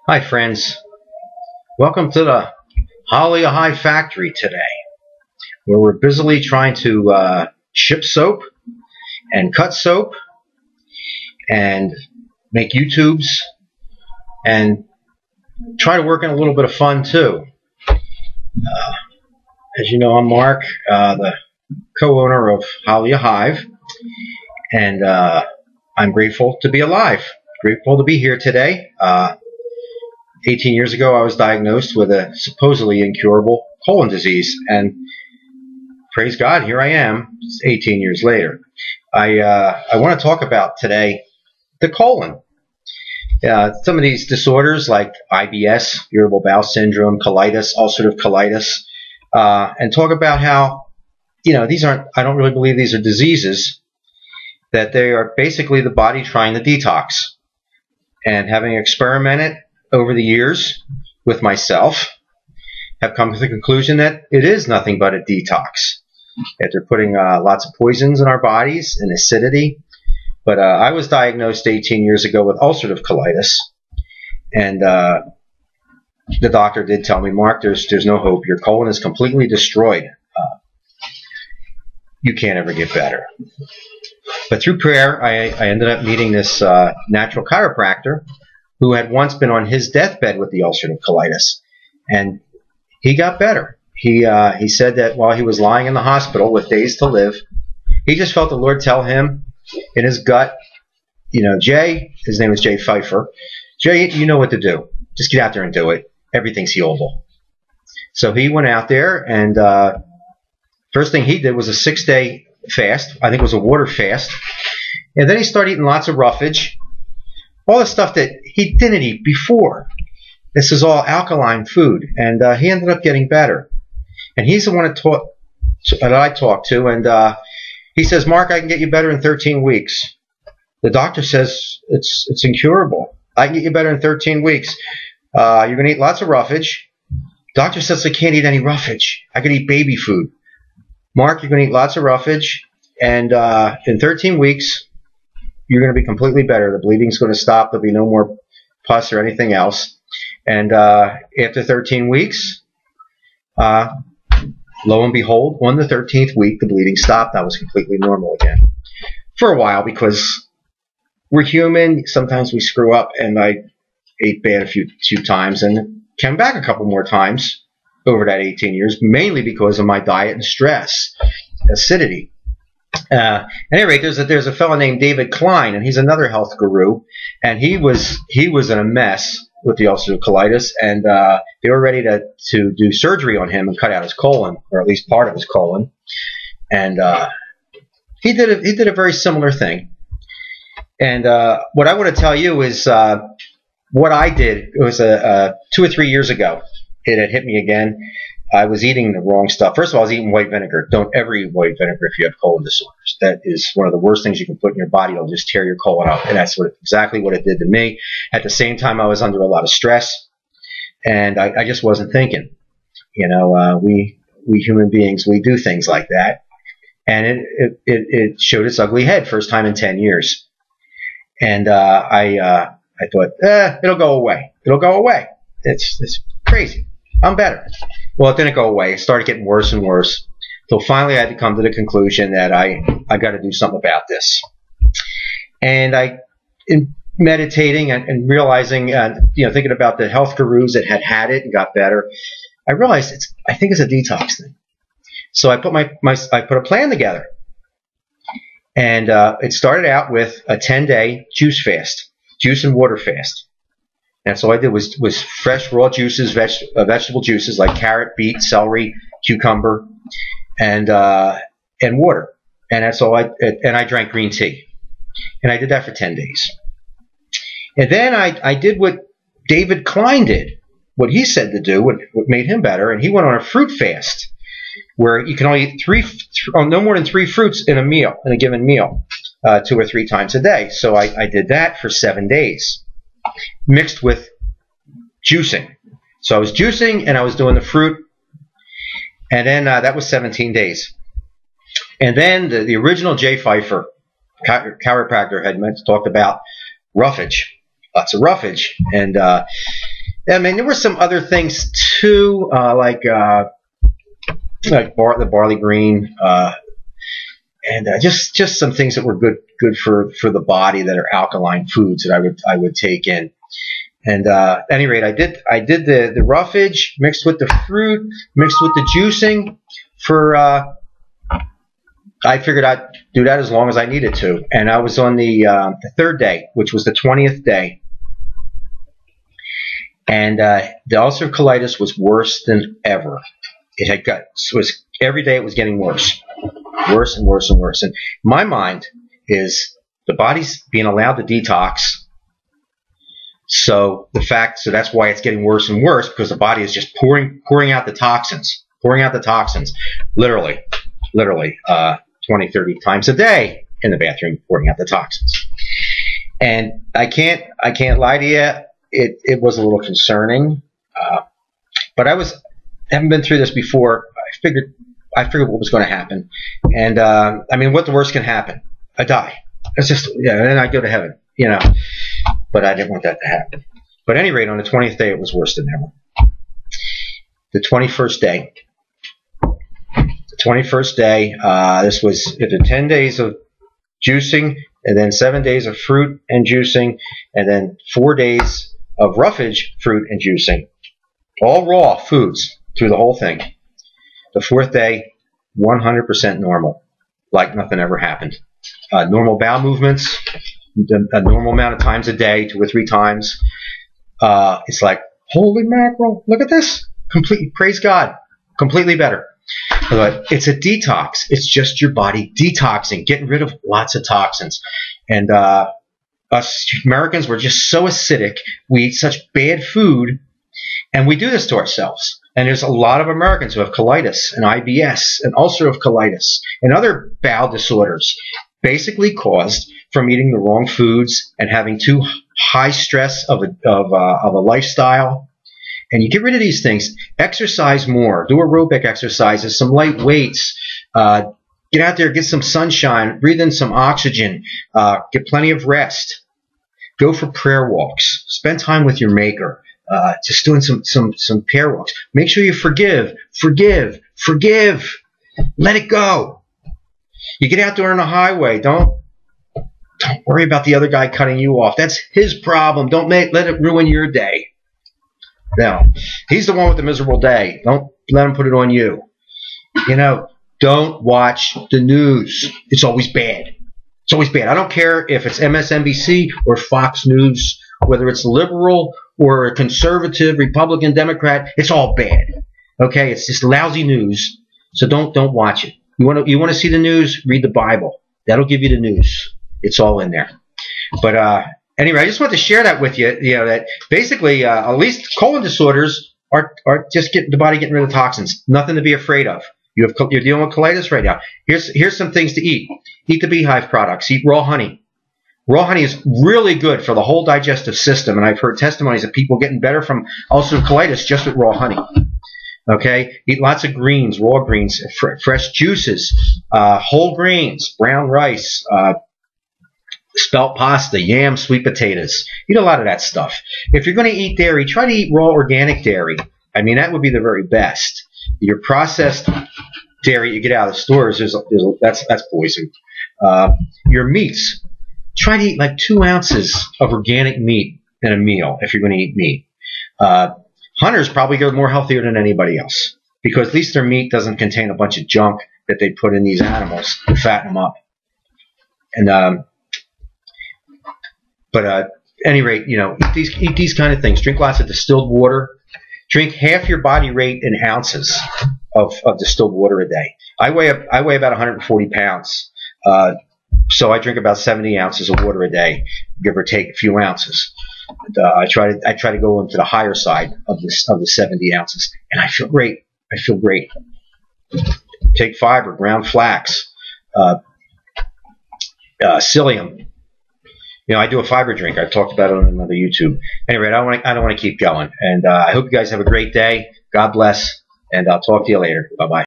Hi friends, welcome to the Holiah Hive factory today, where we're busily trying to ship soap and cut soap and make YouTubes and try to work in a little bit of fun too. As you know, I'm Mark, the co-owner of Holiah Hive, and I'm grateful to be alive, grateful to be here today. 18 years ago, I was diagnosed with a supposedly incurable colon disease, and praise God, here I am 18 years later. I want to talk about today the colon. Some of these disorders like IBS, irritable bowel syndrome, colitis, ulcerative colitis, and talk about how, these aren't, I don't really believe these are diseases, that they are basically the body trying to detox. And having experimented over the years with myself, have come to the conclusion that it is nothing but a detox. That they're putting lots of poisons in our bodies and acidity. But I was diagnosed 18 years ago with ulcerative colitis, and the doctor did tell me, Mark, there's no hope. Your colon is completely destroyed. You can't ever get better. But through prayer, I ended up meeting this natural chiropractor who had once been on his deathbed with the ulcerative colitis, and he got better. He said that while he was lying in the hospital with days to live, he just felt the Lord tell him in his gut, Jay, his name is Jay Pfeiffer, Jay, you know what to do. Just get out there and do it. Everything's healable. So he went out there, and first thing he did was a 6-day fast. I think it was a water fast. And then he started eating lots of roughage, all the stuff that he didn't eat before. This is all alkaline food, and he ended up getting better. And he's the one that I talked to, and he says, Mark, I can get you better in 13 weeks. The doctor says it's incurable. I can get you better in 13 weeks. You're going to eat lots of roughage. Doctor says I can't eat any roughage. I can eat baby food. Mark, you're going to eat lots of roughage, and in 13 weeks, you're going to be completely better. The bleeding's going to stop. There'll be no more pus or anything else. And after 13 weeks, lo and behold, on the 13th week, the bleeding stopped. I was completely normal again. For a while, because we're human. Sometimes we screw up, and I ate bad a few times and came back a couple more times over that 18 years, mainly because of my diet and stress, acidity. At any rate, there's a fellow named David Klein, and he's another health guru, and he was in a mess with the ulcerative colitis, and they were ready to do surgery on him and cut out his colon, or at least part of his colon. And he did a very similar thing. And what I want to tell you is what I did. It was 2 or 3 years ago. It had hit me again. I was eating the wrong stuff. First of all, I was eating white vinegar. Don't ever eat white vinegar if you have colon disorders. That is one of the worst things you can put in your body. It'll just tear your colon up, and that's exactly what it did to me. At the same time, I was under a lot of stress, and I just wasn't thinking. We human beings, we do things like that, and it showed its ugly head. First time in 10 years, and I thought, it'll go away. It'll go away. It's crazy. I'm better. Well, it didn't go away. It started getting worse and worse. So finally I had to come to the conclusion that I got to do something about this. And in meditating and realizing, thinking about the health gurus that had it and got better, I realized I think it's a detox thing. So I put I put a plan together. And it started out with a 10-day juice fast, juice and water fast. And so all I did was fresh raw juices, vegetable juices like carrot, beet, celery, cucumber, and water. And that's all I drank green tea. And I did that for 10 days. And then I did what David Klein did, what he said to do, what made him better. And he went on a fruit fast where you can only eat no more than 3 fruits in a given meal, 2 or 3 times a day. So I did that for 7 days. Mixed with juicing. So I was juicing and I was doing the fruit, and then that was 17 days. And then the original Jay Pfeiffer chiropractor had talked about roughage, lots of roughage, and I mean there were some other things too, like the barley green, and just some things that were good for the body that are alkaline foods that I would take in. And at any rate, I did the roughage mixed with the fruit, mixed with the juicing for. I figured I'd do that as long as I needed to, and I was on the third day, which was the 20th day, and the ulcerative colitis was worse than ever. Every day it was getting worse and worse and worse. And my mind is the body's being allowed to detox. So that's why it's getting worse and worse, because the body is just pouring out the toxins, literally 20, 30 times a day in the bathroom, pouring out the toxins. And I can't lie to you, it was a little concerning, but haven't been through this before. I figured what was going to happen, and I mean, what the worst can happen? I die. It's just, and then I go to heaven, But I didn't want that to happen. But at any rate, on the 20th day, it was worse than ever. The 21st day. This was the 10 days of juicing, and then 7 days of fruit and juicing, and then 4 days of roughage, fruit, and juicing. All raw foods through the whole thing. The 4th day, 100% normal, like nothing ever happened. Normal bowel movements, a normal amount of times a day, 2 or 3 times. It's like, holy mackerel, look at this. Praise God, completely better. But it's a detox. It's just your body detoxing, getting rid of lots of toxins. And us Americans, we're just so acidic. We eat such bad food, and we do this to ourselves. And there's a lot of Americans who have colitis and IBS and ulcerative colitis and other bowel disorders, basically caused from eating the wrong foods and having too high stress of a lifestyle. And you get rid of these things. Exercise more. Do aerobic exercises, some light weights. Get out there, get some sunshine, breathe in some oxygen, get plenty of rest. Go for prayer walks. Spend time with your maker. Just doing some prayer walks. Make sure you forgive. Let it go. You get out there on the highway. Don't worry about the other guy cutting you off. That's his problem. Don't let it ruin your day. No, he's the one with the miserable day. Don't let him put it on you. Don't watch the news. It's always bad. It's always bad. I don't care if it's MSNBC or Fox News, whether it's liberal or a conservative, Republican, Democrat. It's all bad. Okay, it's just lousy news. So don't watch it. You want to see the news? Read the Bible. That'll give you the news. It's all in there. But anyway, I just want to share that with you. That basically, at least colon disorders are just the body getting rid of toxins. Nothing to be afraid of. You're dealing with colitis right now. Here's some things to eat. Eat the beehive products. Eat raw honey. Raw honey is really good for the whole digestive system, and I've heard testimonies of people getting better from ulcerative colitis just with raw honey. Okay, eat lots of greens, raw greens, fresh juices, whole grains, brown rice, spelt pasta, yam, sweet potatoes. Eat a lot of that stuff. If you're going to eat dairy, try to eat raw organic dairy. I mean, that would be the very best. Your processed dairy you get out of the stores, that's poison. Your meats, try to eat like 2 ounces of organic meat in a meal if you're going to eat meat. Hunters probably go more healthier than anybody else because at least their meat doesn't contain a bunch of junk that they put in these animals to fatten them up. And but at any rate, eat these kind of things. Drink lots of distilled water. Drink half your body weight in ounces of distilled water a day. I weigh about 140 pounds, so I drink about 70 ounces of water a day, give or take a few ounces. And, I try to go into the higher side of the 70 ounces, and I feel great. Take fiber, ground flax, psyllium. I do a fiber drink. I've talked about it on another YouTube. Anyway, I don't want to keep going. And I hope you guys have a great day. God bless. And I'll talk to you later. Bye-bye.